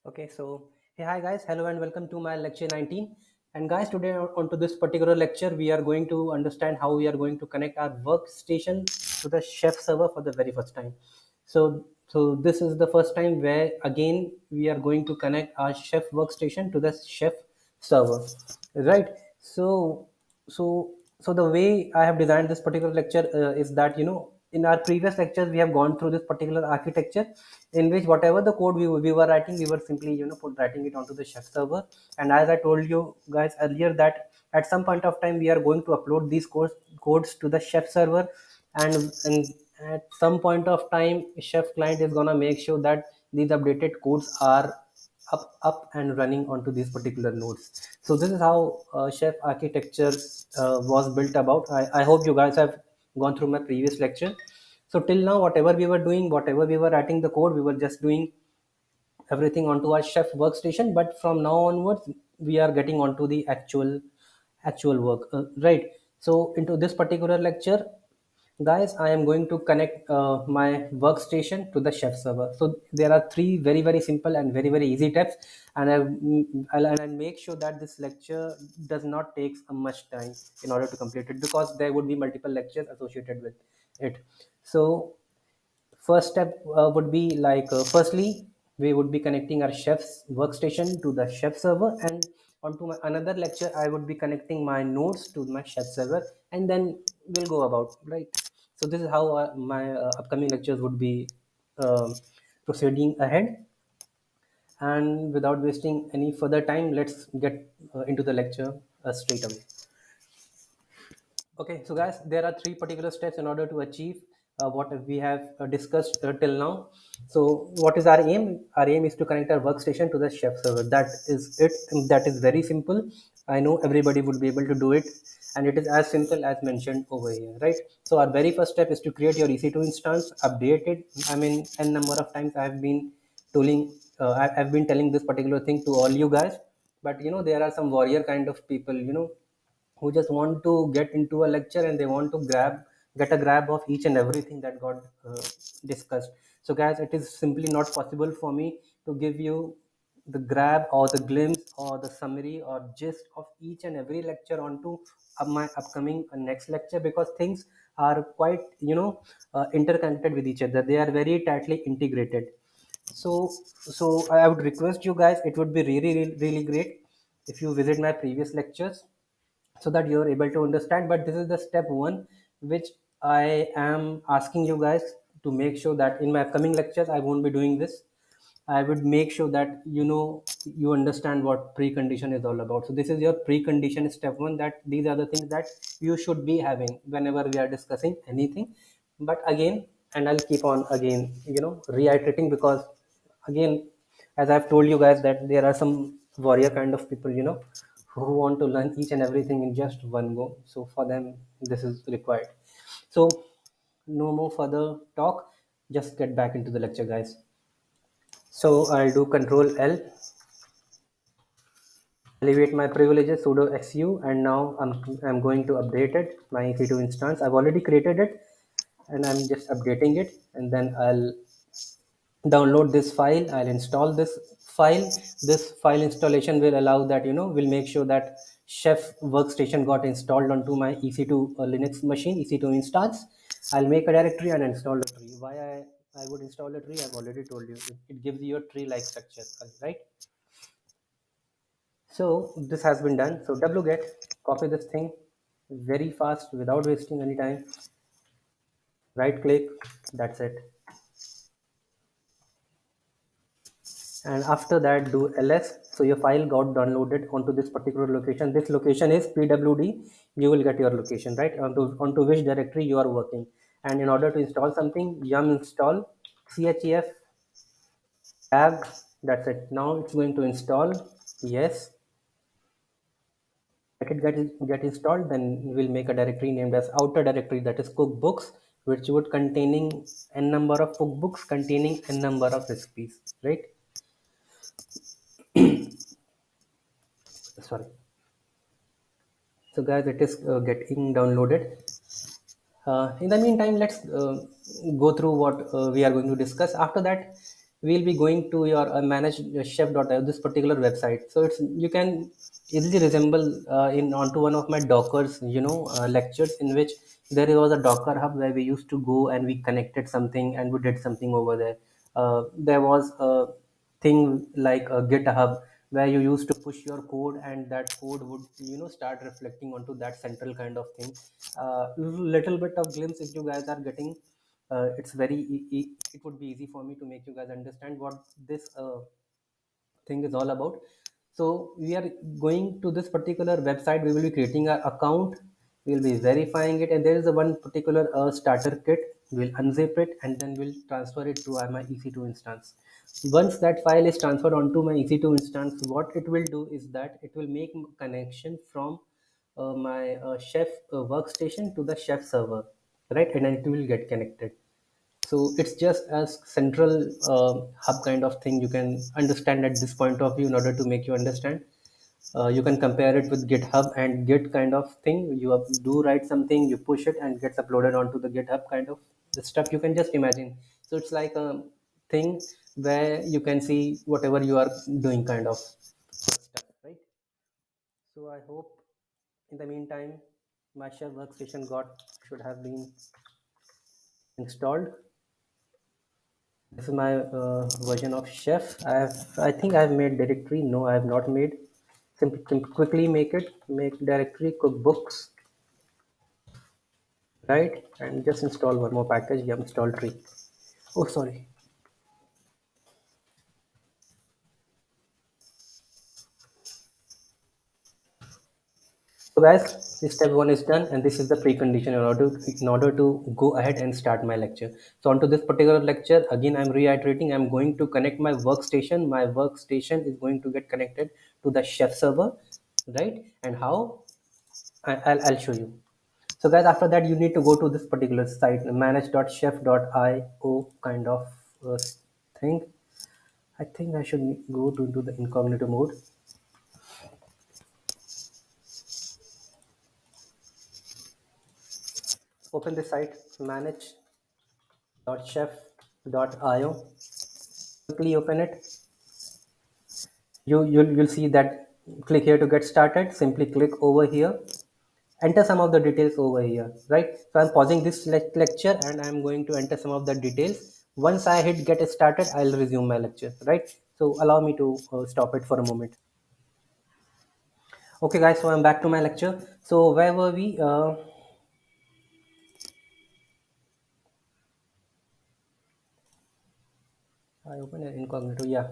Okay, so hey, hi guys, hello and welcome to my lecture 19. And guys, today onto this particular lecture, we are going to understand how we are going to connect our workstation to the Chef server for the very first time. So this is the first time where again we are going to connect our Chef workstation to the Chef server, right? So the way I have designed this particular lecture is that in our previous lectures we have gone through this particular architecture in which whatever the code we were writing, we were simply writing it onto the Chef server. And as I told you guys earlier that at some point of time we are going to upload these codes to the Chef server, and at some point of time Chef client is gonna make sure that these updated codes are up and running onto these particular nodes. So this is how Chef architecture was built about. I hope you guys have gone through my previous lecture. So till now, whatever we were doing, whatever we were writing the code, we were just doing everything onto our Chef workstation. But from now onwards, we are getting onto the actual work, right? So into this particular lecture, guys, I am going to connect my workstation to the Chef server. So there are three very simple and very easy steps, and I'll make sure that this lecture does not take much time in order to complete it, because there would be multiple lectures associated with it. So first step would be like, firstly we would be connecting our Chef's workstation to the Chef server, and onto my another lecture I would be connecting my nodes to my Chef server, and then we'll go about, right? So this is how my upcoming lectures would be um proceeding ahead. And without wasting any further time, let's get into the lecture straight away. Okay, so guys, there are three particular steps in order to achieve what we have discussed till now. So, what is our aim? Our aim is to connect our workstation to the Chef server. That is it. That is very simple. I know everybody would be able to do it, and it is as simple as mentioned over here, right? So, our very first step is to create your EC2 instance, update it. I mean, n number of times I have been telling, I've been telling this particular thing to all you guys, but there are some warrior kind of people, who just want to get into a lecture and they want to get a grab of each and everything that got discussed. So guys, it is simply not possible for me to give you the grab or the glimpse or the summary or gist of each and every lecture onto my upcoming next lecture, because things are quite interconnected with each other. They are very tightly integrated. So I would request you guys, it would be really great if you visit my previous lectures so that you're able to understand. But this is the step one which I am asking you guys to make sure that in my upcoming lectures I won't be doing this. I would make sure that you understand what precondition is all about. So this is your precondition step one, that these are the things that you should be having whenever we are discussing anything. But again, and I'll keep on again reiterating, because again, as I've told you guys, that there are some warrior kind of people who want to learn each and everything in just one go. So for them this is required. So no more further talk, just get back into the lecture, guys. So I'll do Control L, elevate my privileges, sudo su, and now I'm going to update it, my EC2 instance. I've already created it, and I'm just updating it, and then I'll download this file. I'll install this file. This file installation will allow that, will make sure that Chef workstation got installed onto my EC2 Linux machine, EC2 instance. I'll make a directory and install a tree. Why I would install a tree, I've already told you. It gives you a tree like structure, right? So this has been done. So wget, copy this thing very fast without wasting any time. Right click, that's it. And after that do ls. So your file got downloaded onto this particular location. This location is pwd. You will get your location, right, onto which directory you are working. And in order to install something, yum install chef tag. That's it. Now it's going to install. Yes, let it get installed. Then we'll make a directory named as outer directory, that is cookbooks, which would containing n number of cookbooks containing n number of recipes, right? Sorry. So guys, it is getting downloaded. In the meantime, let's go through what we are going to discuss after that. we'll be going to your manage chef.io, this particular website. So it's, you can easily resemble in onto one of my Docker's, lectures, in which there was a Docker hub where we used to go and we connected something and we did something over there. There was a thing like a GitHub where you used to push your code and that code would, start reflecting onto that central kind of thing. Little bit of glimpse if you guys are getting. It's very it would be easy for me to make you guys understand what this thing is all about. So we are going to this particular website, we will be creating our account, we will be verifying it, and there is a one particular starter kit. We'll unzip it and then we'll transfer it to my EC2 instance. Once that file is transferred onto my EC2 instance, what it will do is that it will make connection from my chef workstation to the chef server, right? And then it will get connected. So it's just a central hub kind of thing you can understand at this point of view. In order to make you understand, you can compare it with GitHub and Git kind of thing. You do write something, you push it and gets uploaded onto the GitHub kind of the stuff, you can just imagine. So it's like a thing where you can see whatever you are doing kind of stuff, right? So I hope in the meantime my shell workstation got should have been installed. This is my version of chef. I think I've made directory. No, I have not made. Simply quickly make it. Make directory cookbooks, right? And just install one more package. Yum install tree. Oh, sorry. So guys, this step one is done, and this is the precondition in order to go ahead and start my lecture. So onto this particular lecture, again I'm reiterating, I'm going to connect my workstation. My workstation is going to get connected to the chef server, right? And how? I'll show you. So guys, after that you need to go to this particular site, manage.chef.io kind of uh, thing. I think I should go to the incognito mode. Open the site manage.chef.io. Quickly open it. You'll see that click here to get started. Simply click over here. Enter some of the details over here, right? So I'm pausing this lecture and I'm going to enter some of the details. Once I hit get started, I'll resume my lecture, right? So allow me to stop it for a moment. Okay guys, so I'm back to my lecture. So where were we? I open an incognito. Yeah.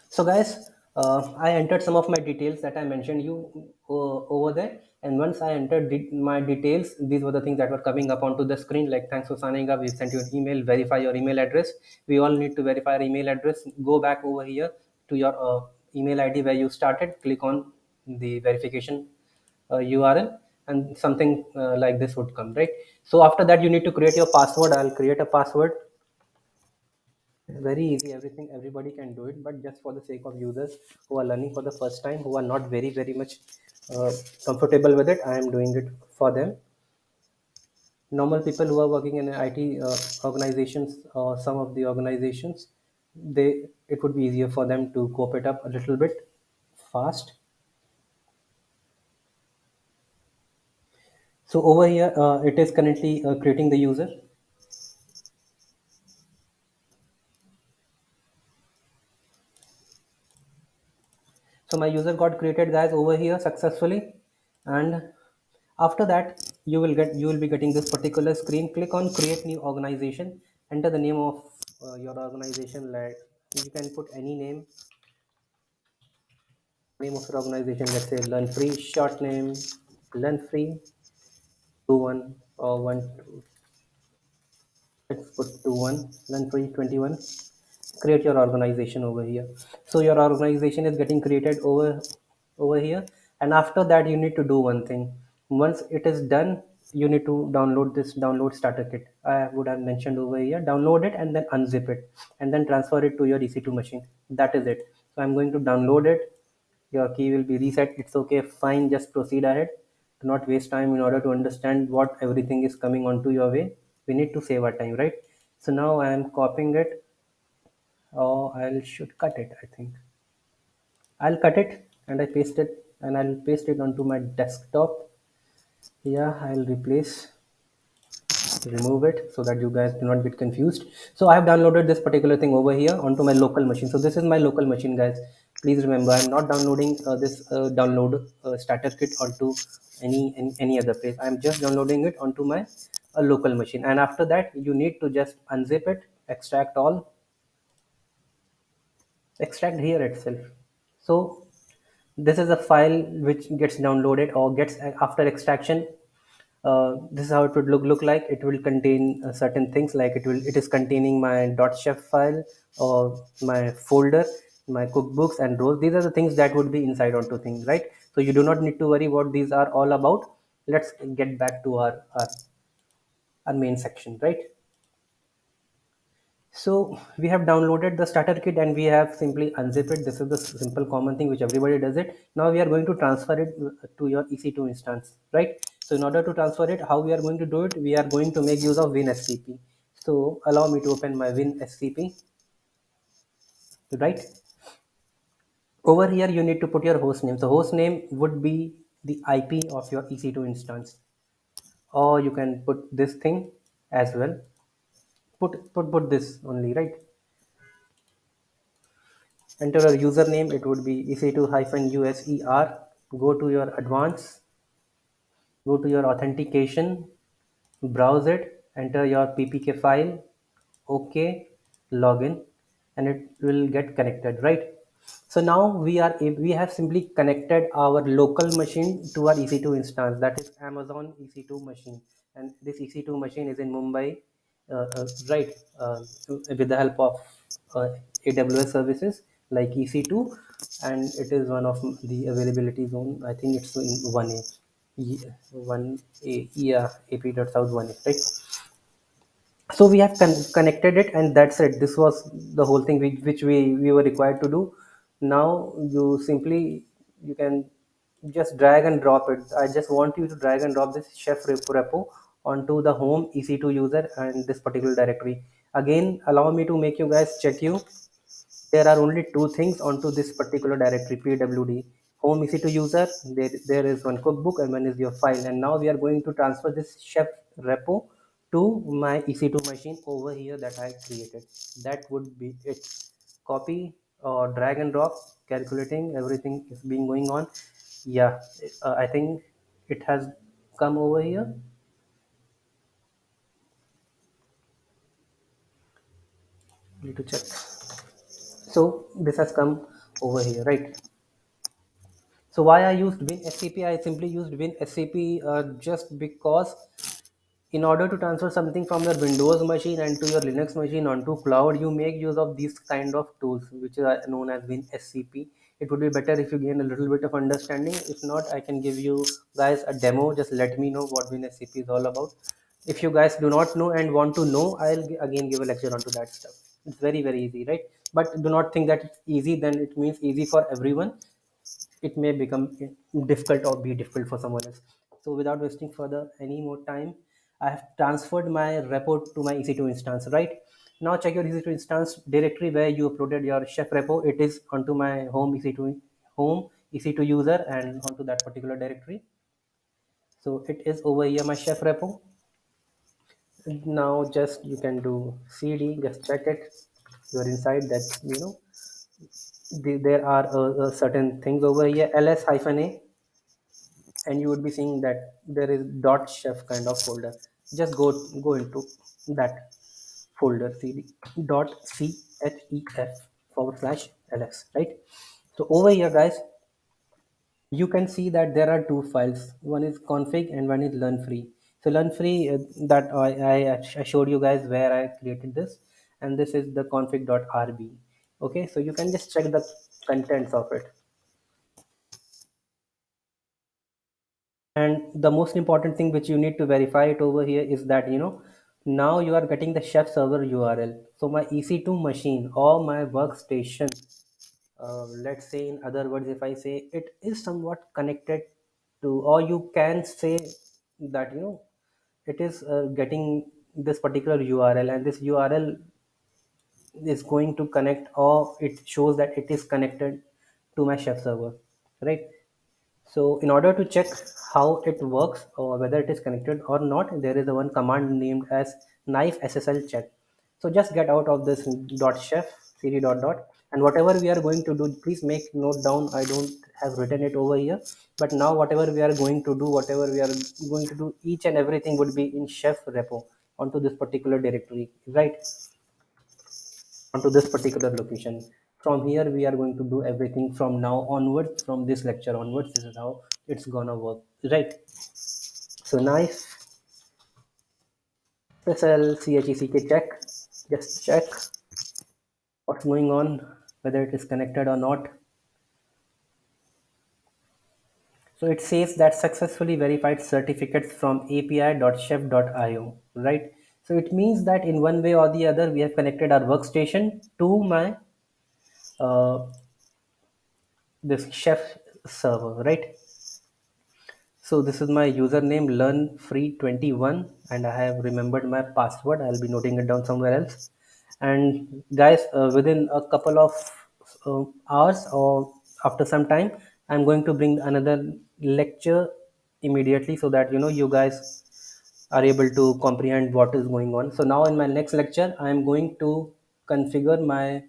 So guys, I entered some of my details that I mentioned you over there. And once I entered my details, these were the things that were coming up onto the screen. Like, thanks for signing up. We sent you an email. Verify your email address. We all need to verify our email address. Go back over here to your email ID where you started. Click on the verification URL, and something like this would come, right? So after that, you need to create your password. I'll create a password. Very easy, everything, everybody can do it, but just for the sake of users who are learning for the first time, who are not very much comfortable with it, I am doing it for them. Normal people who are working in IT organizations or some of the organizations, they it would be easier for them to cope it up a little bit fast. So over here it is currently creating the user. So my user got created guys over here successfully, and after that you will be getting this particular screen. Click on create new organization, enter the name of your organization. Like, you can put any name of your organization. Let's say learn free, short name learn free 21 or 1. Let's put 21 learn free 21. Create your organization over here. So your organization is getting created over here, and after that you need to do one thing. Once it is done, you need to download this download starter kit. I would have mentioned over here. Download it and then unzip it and then transfer it to your EC2 machine. That is it. So I'm going to download it. Your key will be reset. It's okay, fine, just proceed ahead. Do not waste time. In order to understand what everything is coming onto your way, we need to save our time, right? So now I am copying it or I should cut it. I think I'll cut it and I paste it, and I'll paste it onto my desktop. Yeah, I'll remove it so that you guys do not get confused. So I have downloaded this particular thing over here onto my local machine. So this is my local machine, guys. Please remember, I'm not downloading this download starter kit onto any other place. I'm just downloading it onto my local machine, and after that you need to just unzip it, extract all, extract here itself. So this is a file which gets downloaded or gets after extraction. This is how it would look like. It will contain certain things, like it is containing my .chef file or my folder, my cookbooks and rows. These are the things that would be inside onto things, right? So you do not need to worry what these are all about. Let's get back to our main section, right? So we have downloaded the starter kit and we have simply unzip it. This is the simple common thing which everybody does it. Now we are going to transfer it to your EC2 instance, right? So in order to transfer it, how we are going to do it? We are going to make use of WinSCP. So allow me to open my WinSCP, right? Over here, you need to put your host name. So host name would be the IP of your EC2 instance, or you can put this thing as well. Put this only, right? Enter a username. It would be ec2-user. Go to your advanced, go to your authentication, browse it, enter your ppk file, okay, login, and it will get connected, right? So now we have simply connected our local machine to our ec2 instance, that is Amazon ec2 machine, and this ec2 machine is in Mumbai, right? With the help of uh, AWS services like EC2, and it is one of the availability zone. I think it's in 1A, 1A, yeah, AP.south 1A, right? So we have connected it, and that's it. This was the whole thing which we were required to do. Now you simply, you can just drag and drop it. I just want you to drag and drop this chef repo onto the home ec2 user and this particular directory. Again, allow me to make you guys check you. There are only two things onto this particular directory, pwd home ec2 user. There is one cookbook and one is your file, and now we are going to transfer this chef repo to my ec2 machine over here that I created. That would be it. Copy or drag and drop, calculating, everything is being going on. Yeah, I think it has come over here. Need to check. So this has come over here, right? So why I used WinSCP? I simply used WinSCP just because in order to transfer something from your Windows machine and to your Linux machine onto cloud, you make use of these kind of tools, which are known as WinSCP. It would be better if you gain a little bit of understanding. If not, I can give you guys a demo. Just let me know what WinSCP is all about. If you guys do not know and want to know, I'll again give a lecture onto that stuff. It's very easy, right? But do not think that it's easy, then it means easy for everyone. It may become difficult or be difficult for someone else. So without wasting further any more time, I have transferred my repo to my ec2 instance, right? Now check your ec2 instance directory where you uploaded your chef repo. It is onto my home ec2 user and onto that particular directory. So it is over here, my chef repo. Now just you can do cd, just check it. You're inside that, there are certain things over here, ls-a, and you would be seeing that there is .chef kind of folder. Just go into that folder, cd .chef/ls, right? So over here, guys, you can see that there are two files. One is config and one is learn free. So learn free, that I showed you guys where I created this, and this is the config.rb. Okay, so you can just check the contents of it. And the most important thing which you need to verify it over here is that, now you are getting the chef server url. So my ec2 machine or my workstation, let's say, in other words, if I say it is somewhat connected to, or you can say that, it is getting this particular url, and this url is going to connect, or it shows that it is connected to my chef server, right? So in order to check how it works or whether it is connected or not, there is a one command named as knife SSL check. So just get out of this dot chef cd dot dot, and whatever we are going to do, please make note down. I don't have written it over here, but now whatever we are going to do, whatever we are going to do, each and everything would be in chef repo onto this particular directory, right? Onto this particular location. From here we are going to do everything from now onwards, from this lecture onwards. This is how it's gonna work, right? So nice SLCHECK check, just check what's going on, whether it is connected or not. So it says that successfully verified certificates from api.chef.io, right? So it means that in one way or the other we have connected our workstation to my uh, this chef server, right? So this is my username learnfree21, and I have remembered my password. I'll be noting it down somewhere else. And guys, within a couple of hours or after some time, I'm going to bring another lecture immediately, so that you guys are able to comprehend what is going on. So now in my next lecture, I am going to configure my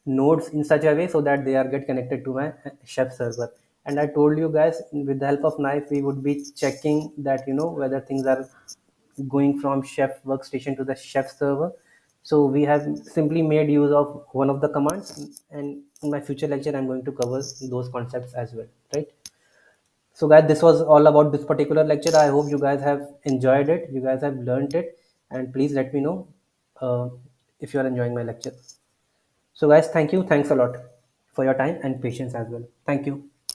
nodes in such a way so that they are get connected to my chef server. And I told you guys, with the help of knife we would be checking that whether things are going from chef workstation to the chef server. So we have simply made use of one of the commands, and in my future lecture I'm going to cover those concepts as well, right? So guys, this was all about this particular lecture. I hope you guys have enjoyed it, you guys have learned it, and please let me know uh, if you are enjoying my lecture. So guys, thank you. Thanks a lot for your time and patience as well. Thank you.